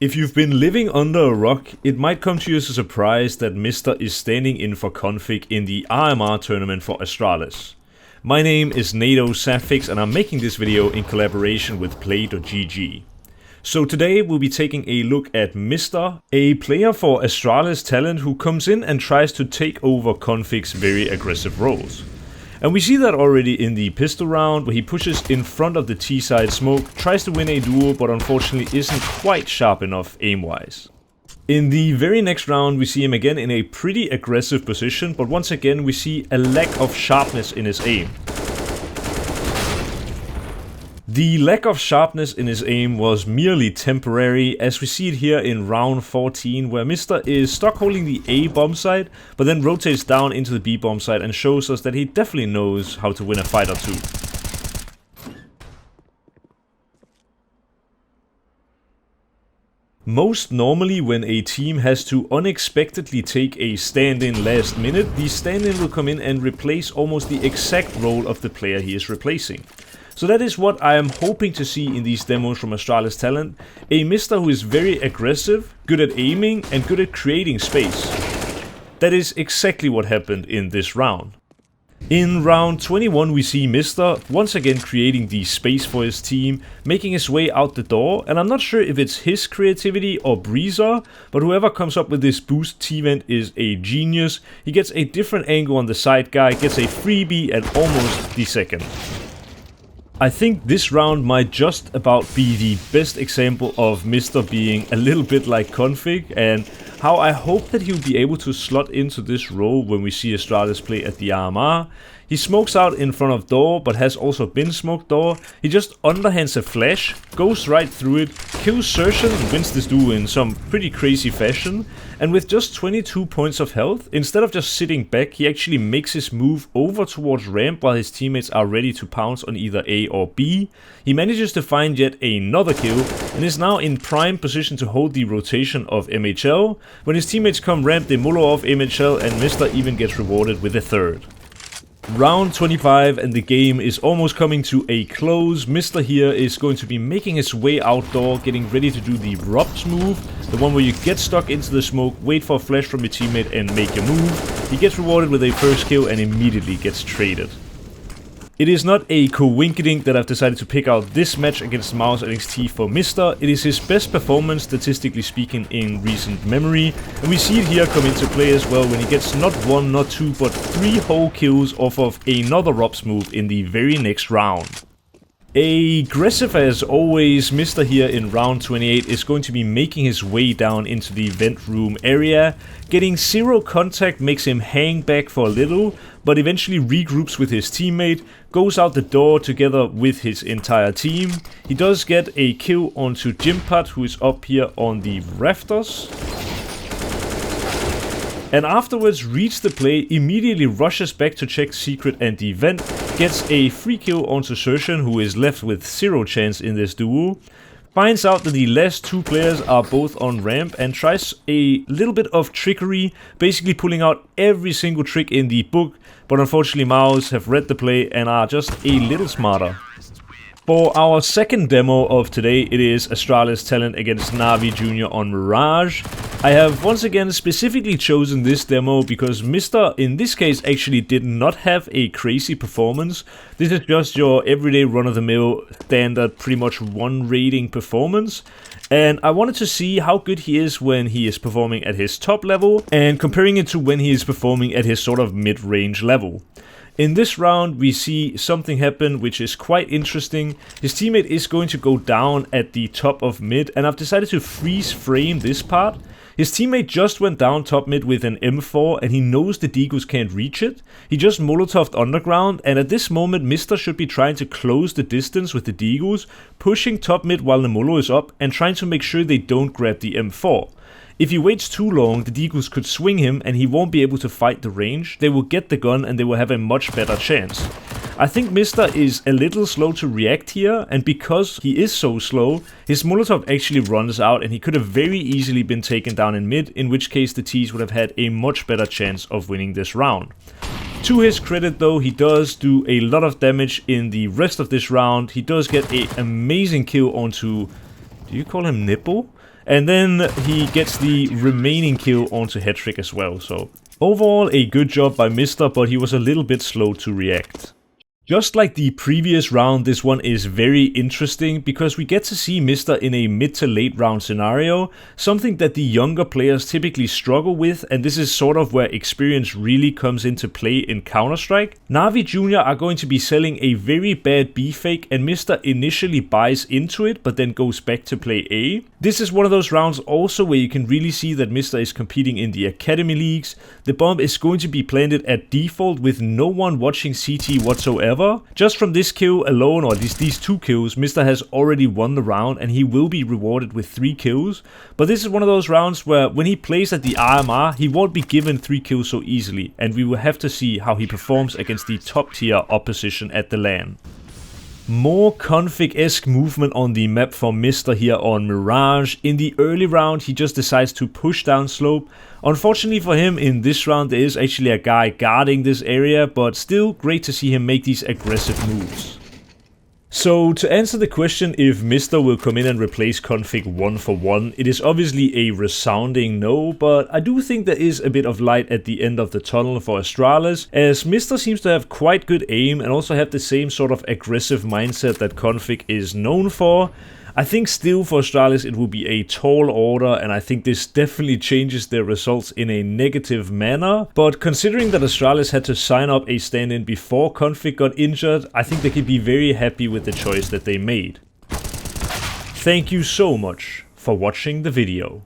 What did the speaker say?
If you've been living under a rock, it might come to you as a surprise that MistR is standing in for k0nfig in the RMR tournament for Astralis. My name is NaToSaphiX and I'm making this video in collaboration with Play.gg. So today we'll be taking a look at MistR, a player for Astralis Talent who comes in and tries to take over k0nfig's very aggressive roles. And we see that already in the pistol round, where he pushes in front of the T-side smoke, tries to win a duel, but unfortunately isn't quite sharp enough aim-wise. In the very next round, we see him again in a pretty aggressive position, but once again we see a lack of sharpness in his aim. The lack of sharpness in his aim was merely temporary, as we see it here in round 14, where MistR is stuck holding the A bomb site, but then rotates down into the B bomb site and shows us that he definitely knows how to win a fight or two. Most normally, when a team has to unexpectedly take a stand-in last minute, the stand-in will come in and replace almost the exact role of the player he is replacing. So that is what I am hoping to see in these demos from Astralis Talent. A MistR who is very aggressive, good at aiming, and good at creating space. That is exactly what happened in this round. In round 21 we see MistR once again creating the space for his team, making his way out the door, and I'm not sure if it's his creativity or Breezer, but whoever comes up with this boost T-vent is a genius. He gets a different angle on the side guy, gets a freebie at almost the second. I think this round might just about be the best example of MistR being a little bit like k0nfig, and how I hope that he'll be able to slot into this role when we see Astralis play at the RMR. He smokes out in front of door, but has also been smoked door. He just underhands a flash, goes right through it, kills Sillassen and wins this duel in some pretty crazy fashion. And with just 22 points of health, instead of just sitting back, he actually makes his move over towards ramp while his teammates are ready to pounce on either A or B. He manages to find yet another kill and is now in prime position to hold the rotation of MHL. When his teammates come ramp, they mullo off MHL and MistR even gets rewarded with a third. Round 25 and the game is almost coming to a close. MistR here is going to be making his way outdoor, getting ready to do the ROPS move. The one where you get stuck into the smoke, wait for a flash from your teammate and make your move. He gets rewarded with a first kill and immediately gets traded. It is not a coincidence that I've decided to pick out this match against Mouse NXT for MistR. It is his best performance, statistically speaking, in recent memory. And we see it here come into play as well when he gets not one, not two, but 3 whole kills off of another ROPS move in the very next round. Aggressive as always, MistR here in round 28 is going to be making his way down into the vent room area. Getting 0 contact makes him hang back for a little, but eventually regroups with his teammate, goes out the door together with his entire team. He does get a kill onto Jimpat, who is up here on the rafters. And afterwards reads the play, immediately rushes back to check secret and the vent, gets a free kill onto Sillassen, who is left with 0 chance in this duel. Finds out that the last 2 players are both on ramp and tries a little bit of trickery, basically pulling out every single trick in the book, but unfortunately Mouse have read the play and are just a little smarter. For our second demo of today, it is Astralis Talent against Navi Jr on Mirage. I have once again specifically chosen this demo because MistR in this case actually did not have a crazy performance. This is just your everyday run-of-the-mill standard pretty much 1 rating performance. And I wanted to see how good he is when he is performing at his top level and comparing it to when he is performing at his sort of mid-range level. In this round we see something happen which is quite interesting. His teammate is going to go down at the top of mid, and I've decided to freeze frame this part. His teammate just went down top mid with an M4 and he knows the Deagles can't reach it. He just molotoved underground, and at this moment MistR should be trying to close the distance with the Deagles, pushing top mid while the molo is up and trying to make sure they don't grab the M4. If he waits too long, the Deagles could swing him and he won't be able to fight the range. They will get the gun and they will have a much better chance. I think MistR is a little slow to react here, and because he is so slow, his Molotov actually runs out and he could have very easily been taken down in mid, in which case the T's would have had a much better chance of winning this round. To his credit though, he does do a lot of damage in the rest of this round. He does get an amazing kill onto, do you call him Nipple? and then he gets the remaining kill onto Hetrick as well. So overall a good job by MistR, but he was a little bit slow to react. Just like the previous round, this one is very interesting because we get to see MistR in a mid to late round scenario, something that the younger players typically struggle with, and this is sort of where experience really comes into play in Counter-Strike. Navi Jr are going to be selling a very bad B fake, and MistR initially buys into it but then goes back to play A. This is one of those rounds also where you can really see that MistR is competing in the Academy Leagues. The bomb is going to be planted at default with no one watching CT whatsoever. Just from this kill alone, or at least these 2 kills, MistR has already won the round and he will be rewarded with 3 kills. But this is one of those rounds where when he plays at the RMR, he won't be given 3 kills so easily, and we will have to see how he performs against the top tier opposition at the LAN. More config-esque movement on the map for MistR here on Mirage. In the early round, he just decides to push down slope. Unfortunately for him, in this round there is actually a guy guarding this area, but still great to see him make these aggressive moves. So to answer the question if MistR will come in and replace k0nfig 1-for-1, it is obviously a resounding no, but I do think there is a bit of light at the end of the tunnel for Astralis, as MistR seems to have quite good aim and also have the same sort of aggressive mindset that k0nfig is known for. I think still for Astralis it will be a tall order, and I think this definitely changes their results in a negative manner. But considering that Astralis had to sign up a stand-in before k0nfig got injured, I think they can be very happy with the choice that they made. Thank you so much for watching the video.